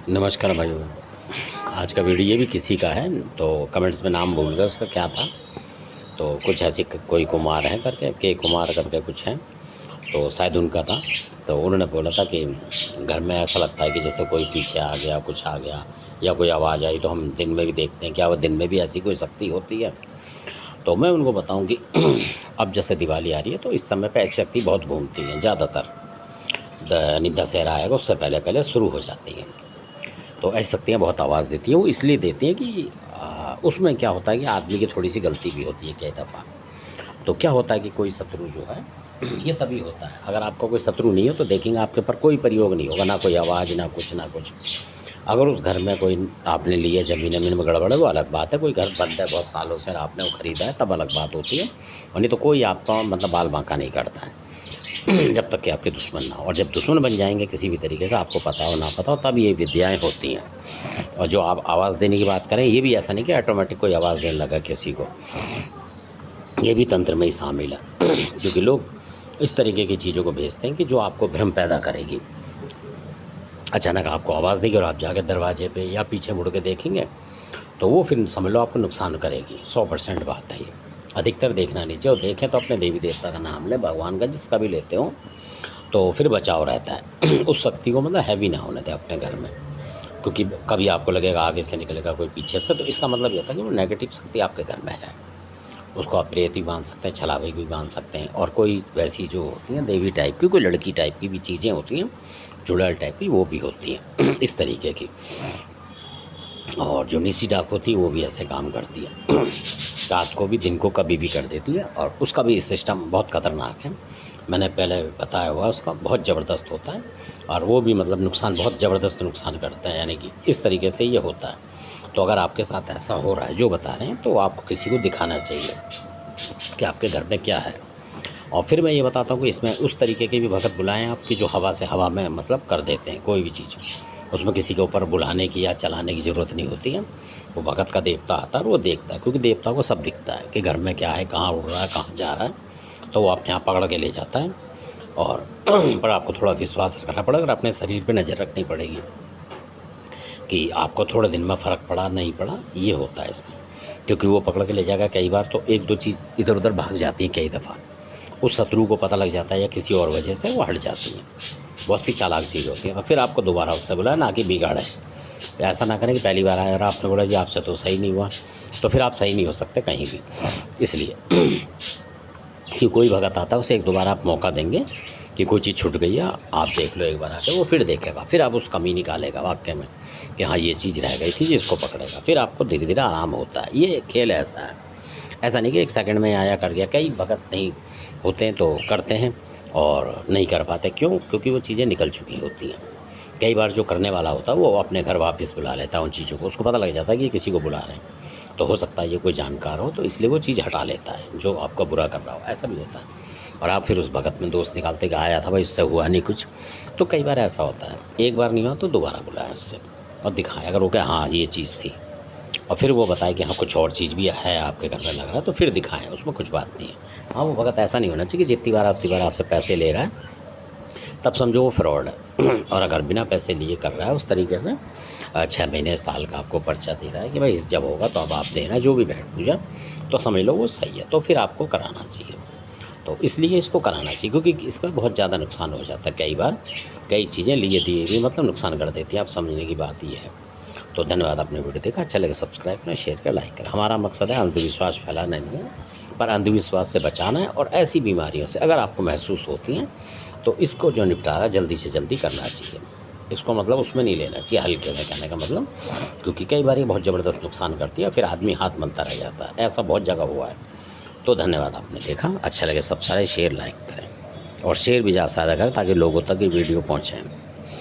नमस्कार भाइयों। आज का वीडियो ये भी किसी का है, तो कमेंट्स में नाम भूल गए उसका क्या था। तो कुछ ऐसे कोई कुमार है करके, के कुमार करके कुछ है, तो शायद उनका था। तो उन्होंने बोला था कि घर में ऐसा लगता है कि जैसे कोई पीछे आ गया, कुछ आ गया या कोई आवाज़ आई। तो हम दिन में भी देखते हैं, क्या वो दिन में भी ऐसी कोई शक्ति होती है? तो मैं उनको बताऊं कि अब जैसे दिवाली आ रही है तो इस समय पे ऐसी शक्ति बहुत घूमती हैं ज़्यादातर। यानी दशहरा आएगा उससे पहले पहले शुरू हो जाती हैं। तो ऐसी शक्तियाँ बहुत आवाज़ देती हैं। वो इसलिए देती हैं कि उसमें क्या होता है कि आदमी की थोड़ी सी गलती भी होती है कई दफ़ा। तो क्या होता है कि कोई शत्रु जो है ये तभी होता है, अगर आपका कोई शत्रु नहीं हो तो देखेंगे आपके ऊपर कोई प्रयोग नहीं होगा, ना कोई आवाज़, ना कुछ ना कुछ। अगर उस घर में कोई आपने लिया ज़मीन वमीन में गड़बड़ है वो अलग बात है। कोई घर बंद है बहुत सालों से और आपने वो ख़रीदा है तब अलग बात होती है। और नहीं तो कोई आपका मतलब बाल बांका नहीं करता है जब तक कि आपके दुश्मन ना हो। और जब दुश्मन बन जाएंगे किसी भी तरीके से, आपको पता हो ना पता हो, तब ये विद्याएँ होती हैं। और जो आप आवाज़ देने की बात करें, ये भी ऐसा नहीं कि ऑटोमेटिक कोई आवाज़ देने लगा किसी को, ये भी तंत्र में ही शामिल है। क्योंकि लोग इस तरीके की चीज़ों को भेजते हैं कि जो आपको भ्रम पैदा करेगी। अचानक आपको आवाज़ देगी और आप जाके दरवाजे पे या पीछे मुड़ के देखेंगे तो वो फिर समझ लो आपको नुकसान करेगी। 100% बात है ये। अधिकतर देखना नहीं चाहिए, और देखें तो अपने देवी देवता का नाम लें, भगवान का जिसका भी लेते हो, तो फिर बचाव रहता है। उस शक्ति को मतलब हैवी ना होने दें अपने घर में। क्योंकि कभी आपको लगेगा आगे से निकलेगा कोई पीछे से, तो इसका मतलब ये होता है कि वो नेगेटिव शक्ति आपके घर में है। उसको आप प्रेत भी मान सकते हैं, छलावे भी मान सकते हैं, और कोई वैसी जो होती हैं देवी टाइप की, कोई लड़की टाइप की भी चीज़ें होती हैं, चुड़ैल टाइप की, वो भी होती हैं इस तरीके की। और जो निसी डाक होती है वो भी ऐसे काम करती है। रात को भी दिन को कभी भी कर देती है, और उसका भी सिस्टम बहुत ख़तरनाक है। मैंने पहले बताया हुआ, उसका बहुत ज़बरदस्त होता है, और वो भी मतलब नुकसान, बहुत ज़बरदस्त नुकसान करता है। यानी कि इस तरीके से ये होता है। तो अगर आपके साथ ऐसा हो रहा है जो बता रहे हैं, तो आपको किसी को दिखाना चाहिए कि आपके घर में क्या है। और फिर मैं ये बताता हूँ कि इसमें उस तरीके के भी भगत बुलाएँ आप कि जो हवा से हवा में मतलब कर देते हैं कोई भी चीज़। उसमें किसी के ऊपर बुलाने की या चलाने की ज़रूरत नहीं होती है। वो भगत का देवता आता है और वो देखता है, क्योंकि देवता को सब दिखता है कि घर में क्या है, कहाँ उड़ रहा है, कहाँ जा रहा है। तो वो अपने आप पकड़ के ले जाता है। और पर आपको थोड़ा विश्वास रखना पड़ेगा और अपने शरीर पे नज़र रखनी पड़ेगी कि आपको थोड़े दिन में फ़र्क पड़ा नहीं पड़ा, ये होता है इसमें। क्योंकि वो पकड़ के ले जाएगा कई बार, तो एक दो चीज़ इधर उधर भाग जाती है कई दफ़ा। उस शत्रु को पता लग जाता है या किसी और वजह से वो हट जाती है। बहुत सी चालाक चीज़ होती है। तो फिर आपको दोबारा उससे बोला ना कि बिगाड़े। ऐसा ना करें कि पहली बार आया और आपने बोला जी आपसे तो सही नहीं हुआ, तो फिर आप सही नहीं हो सकते कहीं भी। इसलिए कि कोई भगत आता है उसे एक दो बार आप मौका देंगे कि कोई चीज़ छूट गई है, आप देख लो एक बार आके, वो फिर देखेगा, फिर आप उस कमी निकालेगा वाक्य में कि हाँ ये चीज़ रह गई थी, जिसको पकड़ेगा, फिर आपको धीरे धीरे आराम होता है। ये खेल ऐसा है, ऐसा नहीं कि एक सेकंड में आया कर गया। कई भगत नहीं होते हैं तो करते हैं और नहीं कर पाते। क्यों? क्योंकि वो चीज़ें निकल चुकी होती हैं। कई बार जो करने वाला होता है वो अपने घर वापस बुला लेता है उन चीज़ों को, उसको पता लग जाता है कि ये किसी को बुला रहे हैं। तो हो सकता है ये कोई जानकार हो, तो इसलिए वो चीज़ हटा लेता है जो आपका बुरा कर रहा हो, ऐसा भी होता है। और आप फिर उस भगत में दोस्त निकालते कि आया था भाई, उससे हुआ नहीं कुछ। तो कई बार ऐसा होता है, एक बार नहीं हुआ तो दोबारा बुलाया उससे और दिखाया, अगर वो कहे हाँ ये चीज़ थी, और फिर वो बताए कि हाँ कुछ और चीज़ भी है आपके घर में लग रहा है, तो फिर दिखाएं, उसमें कुछ बात नहीं है। हाँ वो भगत ऐसा नहीं होना चाहिए कि जितनी बार उतनी बार आपसे पैसे ले रहा है तब समझो वो फ्रॉड है। और अगर बिना पैसे लिए कर रहा है उस तरीके से 6 महीने साल का आपको पर्चा दे रहा है कि भाई इस जब होगा तो अब आप देना जो भी भेंट पूजा, तो समझ लो वो सही है, तो फिर आपको कराना चाहिए। तो इसलिए इसको कराना चाहिए, क्योंकि इसमें बहुत ज़्यादा नुकसान हो जाता है। कई बार कई चीज़ें लिए दिए भी मतलब नुकसान कर देती हैं। आप समझने की बात ये है। तो धन्यवाद, आपने वीडियो देखा, अच्छा लगे सब्सक्राइब करें, शेयर करें, लाइक करें। हमारा मकसद है अंधविश्वास फैलाना नहीं है, पर अंधविश्वास से बचाना है। और ऐसी बीमारियों से अगर आपको महसूस होती हैं तो इसको जो निपटारा जल्दी से जल्दी करना चाहिए। इसको मतलब उसमें नहीं लेना चाहिए हल्के में, कहने का मतलब, क्योंकि कई बार ये बहुत ज़बरदस्त नुकसान करती है, फिर आदमी हाथ मलता रह जाता है। ऐसा बहुत जगह हुआ है। तो धन्यवाद, आपने देखा, अच्छा लगे सब सारे शेयर लाइक करें, और शेयर भी ज़्यादा करें ताकि लोगों तक ये वीडियो पहुँचे।